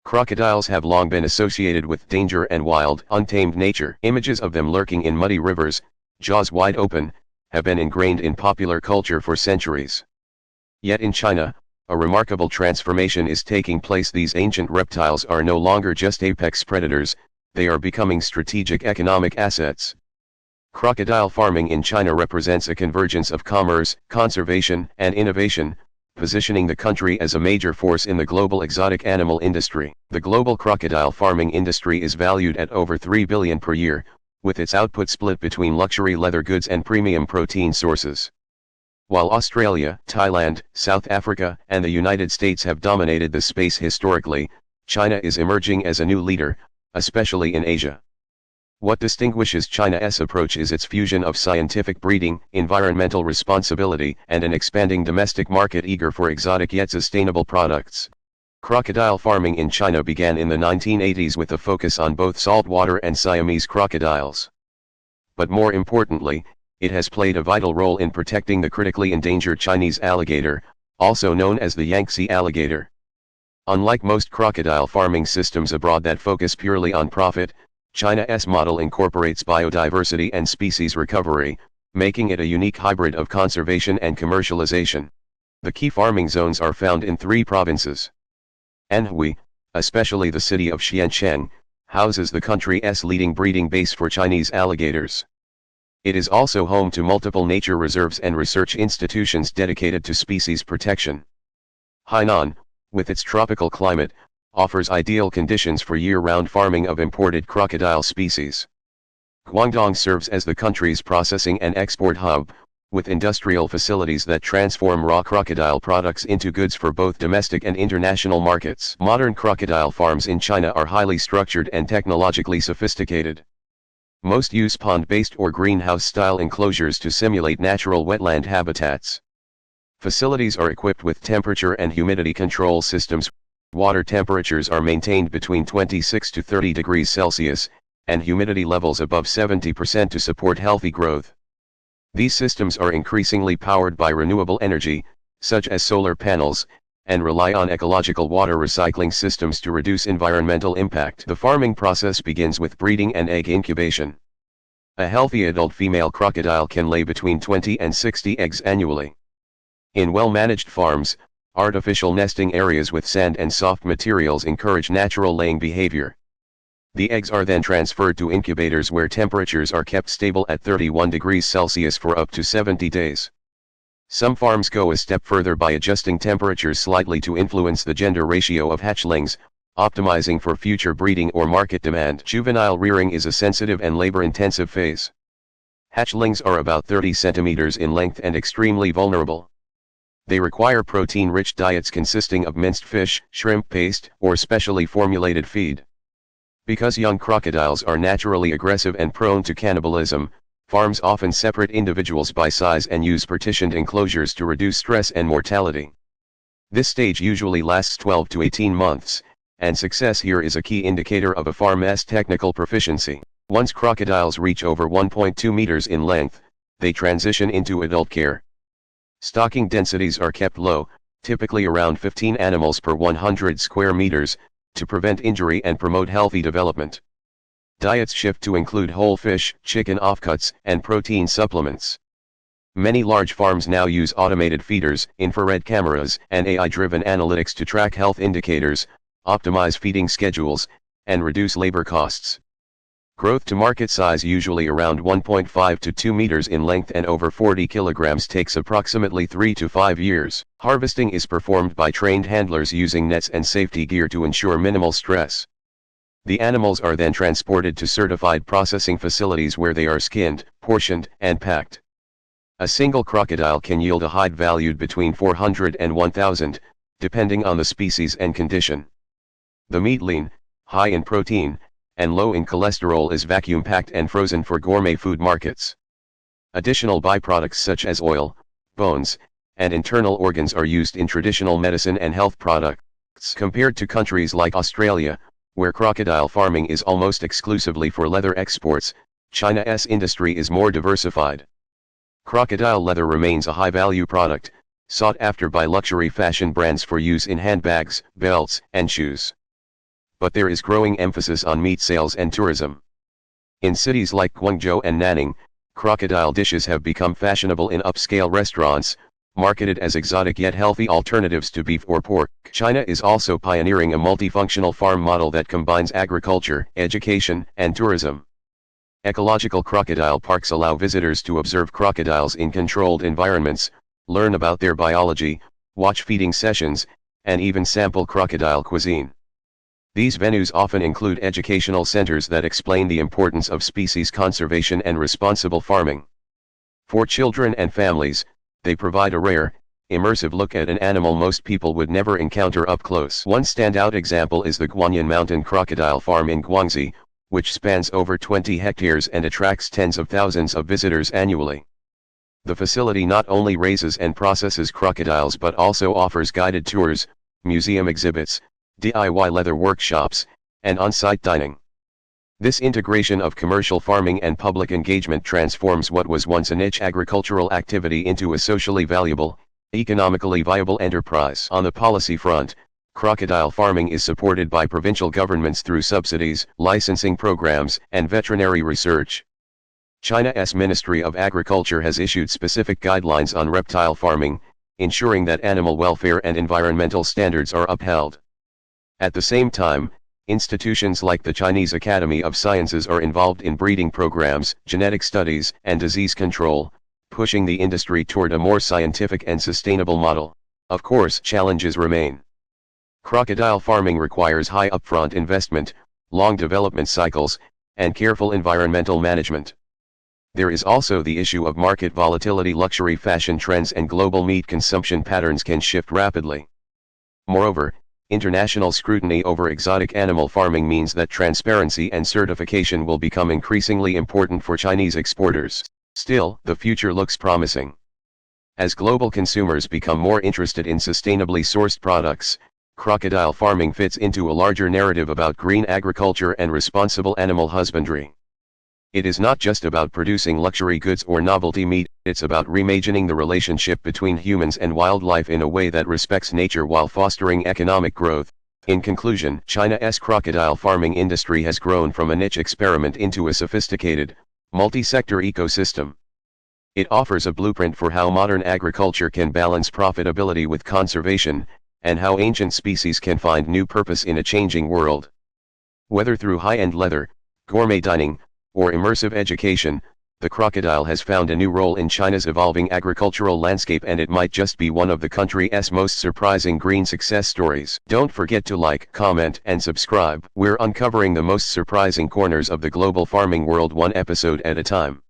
Crocodiles have long been associated with danger and wild, untamed nature. Images of them lurking in muddy rivers, jaws wide open, have been ingrained in popular culture for centuries. Yet in China, a remarkable transformation is taking place. These ancient reptiles are no longer just apex predators, they are becoming strategic economic assets. Crocodile farming in China represents a convergence of commerce, conservation, and innovation, positioning the country as a major force in the global exotic animal industry. The global crocodile farming industry is valued at over $3 billion per year, with its output split between luxury leather goods and premium protein sources. While Australia, Thailand, South Africa, and the United States have dominated the space historically, China is emerging as a new leader, especially in Asia. What distinguishes China's approach is its fusion of scientific breeding, environmental responsibility, and an expanding domestic market eager for exotic yet sustainable products. Crocodile farming in China began in the 1980s with a focus on both saltwater and Siamese crocodiles. But more importantly, it has played a vital role in protecting the critically endangered Chinese alligator, also known as the Yangtze alligator. Unlike most crocodile farming systems abroad that focus purely on profit, China's model incorporates biodiversity and species recovery, making it a unique hybrid of conservation and commercialization. The key farming zones are found in 3 provinces. Anhui, especially the city of Xiancheng, houses the country's leading breeding base for Chinese alligators. It is also home to multiple nature reserves and research institutions dedicated to species protection. Hainan, with its tropical climate, offers ideal conditions for year-round farming of imported crocodile species. Guangdong serves as the country's processing and export hub, with industrial facilities that transform raw crocodile products into goods for both domestic and international markets. Modern crocodile farms in China are highly structured and technologically sophisticated. Most use pond-based or greenhouse-style enclosures to simulate natural wetland habitats. Facilities are equipped with temperature and humidity control systems. Water temperatures are maintained between 26 to 30 degrees Celsius, and humidity levels above 70% to support healthy growth. These systems are increasingly powered by renewable energy, such as solar panels, and rely on ecological water recycling systems to reduce environmental impact. The farming process begins with breeding and egg incubation. A healthy adult female crocodile can lay between 20 and 60 eggs annually. In well-managed farms, artificial nesting areas with sand and soft materials encourage natural laying behavior. The eggs are then transferred to incubators where temperatures are kept stable at 31 degrees Celsius for up to 70 days. Some farms go a step further by adjusting temperatures slightly to influence the gender ratio of hatchlings, optimizing for future breeding or market demand. Juvenile rearing is a sensitive and labor-intensive phase. Hatchlings are about 30 centimeters in length and extremely vulnerable. They require protein-rich diets consisting of minced fish, shrimp paste, or specially formulated feed. Because young crocodiles are naturally aggressive and prone to cannibalism, farms often separate individuals by size and use partitioned enclosures to reduce stress and mortality. This stage usually lasts 12 to 18 months, and success here is a key indicator of a farm's technical proficiency. Once crocodiles reach over 1.2 meters in length, they transition into adult care. Stocking densities are kept low, typically around 15 animals per 100 square meters, to prevent injury and promote healthy development. Diets shift to include whole fish, chicken offcuts, and protein supplements. Many large farms now use automated feeders, infrared cameras, and AI-driven analytics to track health indicators, optimize feeding schedules, and reduce labor costs. Growth to market size, usually around 1.5 to 2 meters in length and over 40 kilograms, takes approximately 3 to 5 years. Harvesting is performed by trained handlers using nets and safety gear to ensure minimal stress. The animals are then transported to certified processing facilities where they are skinned, portioned, and packed. A single crocodile can yield a hide valued between 400 and 1,000, depending on the species and condition. The meat, lean, high in protein, and low in cholesterol, is vacuum-packed and frozen for gourmet food markets. Additional byproducts such as oil, bones, and internal organs are used in traditional medicine and health products. Compared to countries like Australia, where crocodile farming is almost exclusively for leather exports, China's industry is more diversified. Crocodile leather remains a high-value product, sought after by luxury fashion brands for use in handbags, belts, and shoes. but there is growing emphasis on meat sales and tourism. In cities like Guangzhou and Nanning, crocodile dishes have become fashionable in upscale restaurants, marketed as exotic yet healthy alternatives to beef or pork. China is also pioneering a multifunctional farm model that combines agriculture, education, and tourism. Ecological crocodile parks allow visitors to observe crocodiles in controlled environments, learn about their biology, watch feeding sessions, and even sample crocodile cuisine. These venues often include educational centers that explain the importance of species conservation and responsible farming. For children and families, they provide a rare, immersive look at an animal most people would never encounter up close. One standout example is the Guanyin Mountain Crocodile Farm in Guangxi, which spans over 20 hectares and attracts tens of thousands of visitors annually. The facility not only raises and processes crocodiles but also offers guided tours, museum exhibits, DIY leather workshops, and on-site dining. This integration of commercial farming and public engagement transforms what was once a niche agricultural activity into a socially valuable, economically viable enterprise. On the policy front, crocodile farming is supported by provincial governments through subsidies, licensing programs, and veterinary research. China's Ministry of Agriculture has issued specific guidelines on reptile farming, ensuring that animal welfare and environmental standards are upheld. At the same time, institutions like the Chinese Academy of Sciences are involved in breeding programs, genetic studies, and disease control, pushing the industry toward a more scientific and sustainable model. Of course, challenges remain. Crocodile farming requires high upfront investment, long development cycles, and careful environmental management. There is also the issue of market volatility. Luxury fashion trends and global meat consumption patterns can shift rapidly. Moreover, international scrutiny over exotic animal farming means that transparency and certification will become increasingly important for Chinese exporters. Still, the future looks promising. As global consumers become more interested in sustainably sourced products, crocodile farming fits into a larger narrative about green agriculture and responsible animal husbandry. It is not just about producing luxury goods or novelty meat, it's about reimagining the relationship between humans and wildlife in a way that respects nature while fostering economic growth. In conclusion, China's crocodile farming industry has grown from a niche experiment into a sophisticated, multi-sector ecosystem. It offers a blueprint for how modern agriculture can balance profitability with conservation, and how ancient species can find new purpose in a changing world. Whether through high-end leather, gourmet dining, or immersive education, the crocodile has found a new role in China's evolving agricultural landscape, and it might just be one of the country's most surprising green success stories. Don't forget to like, comment, and subscribe. We're uncovering the most surprising corners of the global farming world, one episode at a time.